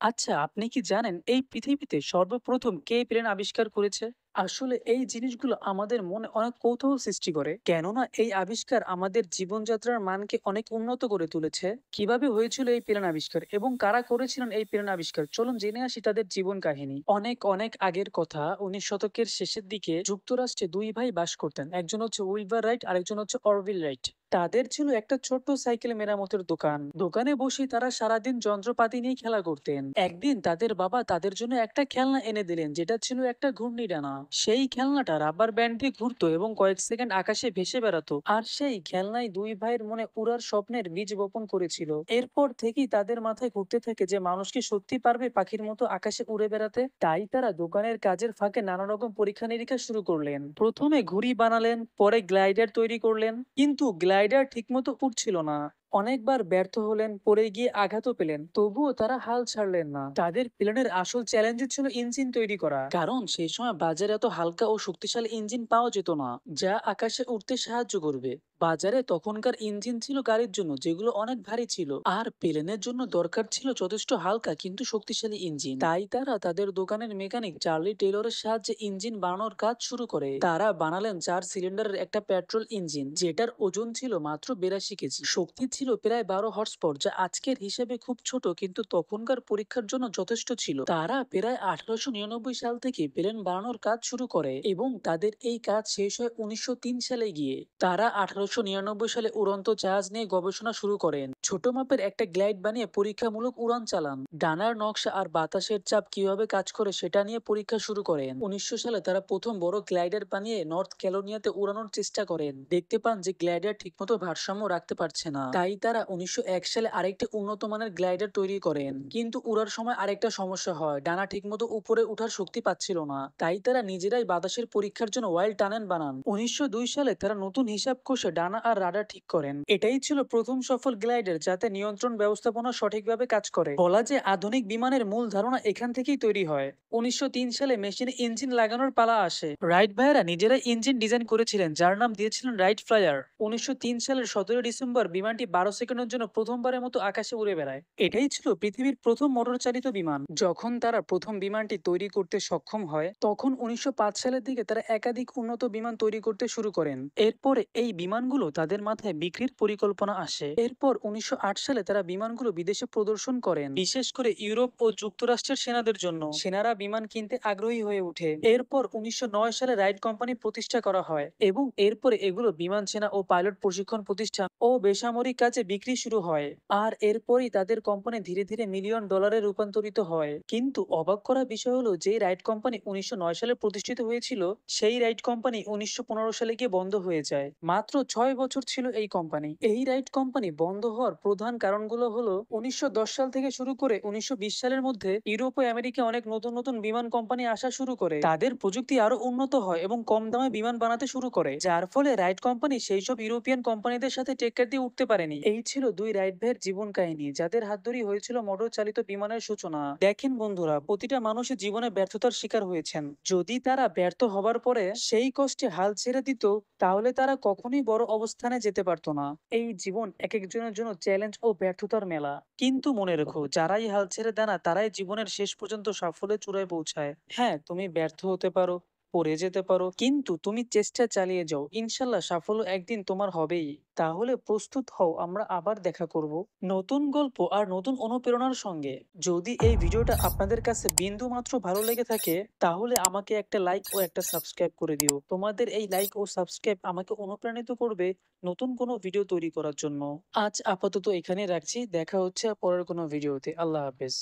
আচ্ছা, আপনি কি জানেন এই পৃথিবীতে সর্বপ্রথম কে প্লেন আবিষ্কার করেছে? আসলে এই জিনিসগুলো আমাদের মনে অনেক কৌতূহল সৃষ্টি করে। কেননা এই আবিষ্কার আমাদের জীবনযাত্রার মানকে অনেক উন্নত করে তুলেছে। কিভাবে হয়েছিল এই প্লেন আবিষ্কার এবং কারা করেছিলেন এই প্লেন আবিষ্কার? চলুন জেনে আসি তাদের জীবন কাহিনী। অনেক অনেক আগের কথা, 19 শতকের শেষের দিকে যুক্তরাষ্ট্রে দুই ভাই বাস করতেন। একজন হচ্ছে উইলবার রাইট, আরেকজন হচ্ছে অরভিল রাইট। তাদের ছিল একটা ছোট্ট সাইকেল মেরামতের দোকান। দোকানে বসে তারা সারাদিন যন্ত্রপাতি নিয়ে খেলা করতেন। একদিন তাদের বাবা তাদের জন্য একটা খেলনা এনে দিলেন, যেটা ছিল একটা ঘূর্ণিডানা। সেই খেলনাটা রাবার ব্যান্ড দিয়ে ঘুরতো এবং কয়েক সেকেন্ড আকাশে ভেসে বেড়াতো। আর সেই খেলনাই দুই ভাইয়ের মনে উড়ার স্বপ্নের বীজ বপন করেছিল। এরপর থেকেই তাদের মাথায় ঘুরতে থাকে যে মানুষ কি সত্যি পারবে পাখির মতো আকাশে উড়ে বেড়াতে। তাই তারা দোকানের কাজের ফাঁকে নানা রকম পরীক্ষা নিরীক্ষা শুরু করলেন। প্রথমে ঘুড়ি বানালেন, পরে গ্লাইডার তৈরি করলেন, কিন্তু গ্লাইডার ঠিকমতো উড়ছিল না। অনেকবার ব্যর্থ হলেন, পড়ে গিয়ে আঘাতও পেলেন, তবুও তারা হাল ছাড়লেন না। তাদের প্লেনের আসল চ্যালেঞ্জ ছিল ইঞ্জিন তৈরি করা, কারণ সেই সময় বাজারে এত হালকা ও শক্তিশালী ইঞ্জিন পাওয়া যেত না যা আকাশে উড়তে সাহায্য করবে। বাজারে তখনকার ইঞ্জিন ছিল গাড়ির জন্য, যেগুলো অনেক ভারী ছিল, আর প্লেনের জন্য দরকার ছিল যথেষ্ট হালকা কিন্তু শক্তিশালী ইঞ্জিন। তাই তারা তাদের দোকানের মেকানিক চার্লি টেলরের সাহায্যে ইঞ্জিন বানানোর কাজ শুরু করে। তারা বানালেন 4 সিলিন্ডারের একটা পেট্রোল ইঞ্জিন, যেটার ওজন ছিল মাত্র 82 কেজি, শক্তি ছিল প্রায় 12 হর্স পাওয়ার, যা আজকের হিসেবে খুব ছোট কিন্তু তখনকার পরীক্ষার জন্য যথেষ্ট ছিল। তারা প্রায় 1899 সাল থেকে প্লেন বানানোর কাজ শুরু করে এবং তাদের এই কাজ শেষ হয় 1903 সালে গিয়ে। তারা 1899 সালে উড়ন্ত জাহাজ নিয়ে গবেষণা শুরু করেন, ছোট মাপের একটা গ্লাইড বানিয়ে পরীক্ষামূলক উড়ান চালান। ডানার নকশা আর বাতাসের চাপ কিভাবে কাজ করে সেটা নিয়ে পরীক্ষা শুরু করেন। 1900 সালে তারা প্রথম বড় গ্লাইডার বানিয়ে নর্থ ক্যালোনিয়াতে উড়ানোর চেষ্টা করেন। দেখতে পান যে গ্লাইডার ঠিকমতো ভারসাম্য রাখতে পারছে না। তাই তারা 1901 সালে আরেকটি উন্নত মানের গ্লাইডার তৈরি করেন, কিন্তু উড়ার সময় আরেকটা সমস্যা হয়, ডানা ঠিকমতো উপরে ওঠার শক্তি পাচ্ছিল না। তাই তারা নিজেরাই বাতাসের পরীক্ষার জন্য ওয়াইল্ড টানেল বানান। 1902 সালে তারা নতুন হিসাব কষে ডানা আর রাডার ঠিক করেন। এটাই ছিল প্রথম সফল গ্লাইডার যাতে নিয়ন্ত্রণ ব্যবস্থাপনা সঠিকভাবে কাজ করে। বলা যে আধুনিক বিমানের মূল ধারণা এখান থেকেই তৈরি হয়। 1903 সালে মেশিনে ইঞ্জিন লাগানোর পালা আসে। রাইট ভাইয়েরা নিজেরাই ইঞ্জিন ডিজাইন করেছিলেন, যার নাম দিয়েছিলেন রাইট ফ্লায়ার। 1903 সালের 17 ডিসেম্বর বিমানটি 12 সেকেন্ডের জন্য প্রথমবারের মতো আকাশে উড়ে বেড়ায়। এটাই ছিল পৃথিবীর প্রথম মোটর চালিত বিমান। যখন তারা প্রথম বিমানটি তৈরি করতে সক্ষম হয়, তখন 1905 সালের দিকে তারা একাধিক উন্নত বিমান তৈরি করতে শুরু করেন। এরপরে এই বিমানগুলো তাদের মাথায় বিক্রির পরিকল্পনা আসে। এরপর 1908 সালে তারা বিমানগুলো বিদেশে প্রদর্শন করেন, বিশেষ করে ইউরোপ ও যুক্তরাষ্ট্রের সেনাদের জন্য। সেনারা বিমান কিনতে আগ্রহী হয়ে ওঠে। এরপর 1909 সালে রাইট কোম্পানি প্রতিষ্ঠা করা হয় এবং এরপরে এগুলো বিমান সেনা ও পাইলট প্রশিক্ষণ প্রতিষ্ঠান ও বেসামরিক কাজে বিক্রি শুরু হয়। আর এরপরই তাদের কোম্পানি ধীরে ধীরে মিলিয়ন ডলারে রূপান্তরিত হয়। কিন্তু অবাক করা বিষয় হলো, যে রাইট কোম্পানি 1909 সালে প্রতিষ্ঠিত হয়েছিল, সেই রাইট কোম্পানি 1915 সালে গিয়ে বন্ধ হয়ে যায়। মাত্র 6 বছর ছিল এই কোম্পানি। এই রাইট কোম্পানি বন্ধ হওয়ার প্রধান কারণগুলো হলো, 1910 সাল থেকে শুরু করে 1920 সালের মধ্যে ইউরোপ ও আমেরিকা অনেক নতুন নতুন বিমান কোম্পানি আসা শুরু করে। তাদের প্রযুক্তি আরো উন্নত হয় এবং কম দামে বিমান বানাতে শুরু করে, যার ফলে রাইট কোম্পানি সেই সব ইউরোপিয়ান কোম্পানিদের সাথে টেক্কার দিয়ে উঠতে পারেনি। এই ছিল দুই রাইট ভাইয়ের জীবন কাহিনী, যাদের হাত ধরেই হয়েছিল মোটর চালিত বিমানের সূচনা। দেখেন বন্ধুরা, প্রতিটা মানুষের জীবনে ব্যর্থতার শিকার হয়েছেন। যদি তারা ব্যর্থ হবার পরে সেই কষ্টে হাল ছেড়ে দিত, তাহলে তারা কখনোই বড় অবস্থানে যেতে পারতো না। এই জীবন এক একজনের জন্য চ্যালেঞ্জ ও ব্যর্থতার মেলা। কিন্তু মনে রেখো, যারাই হাল ছেড়ে দেয় না, তারাই জীবনের শেষ পর্যন্ত সাফল্যের চূড়ায় পৌঁছায়। হ্যাঁ, তুমি ব্যর্থ হতে পারো, পড়ে যেতে পারো, কিন্তু তুমি চেষ্টা চালিয়ে যাও, ইনশাল্লাহ সাফল্য একদিন তোমার হবেই। তাহলে প্রস্তুত হও, আমরা আবার দেখা করব নতুন গল্প আর নতুন অনুপ্রেরণার সঙ্গে। যদি এই ভিডিওটা আপনাদের কাছে বিন্দু মাত্র ভালো লেগে থাকে, তাহলে আমাকে একটা লাইক ও একটা সাবস্ক্রাইব করে দিও। তোমাদের এই লাইক ও সাবস্ক্রাইব আমাকে অনুপ্রাণিত করবে নতুন কোনো ভিডিও তৈরি করার জন্য। আজ আপাতত এখানে রাখছি, দেখা হচ্ছে পরের কোনো ভিডিওতে। আল্লাহ হাফেজ।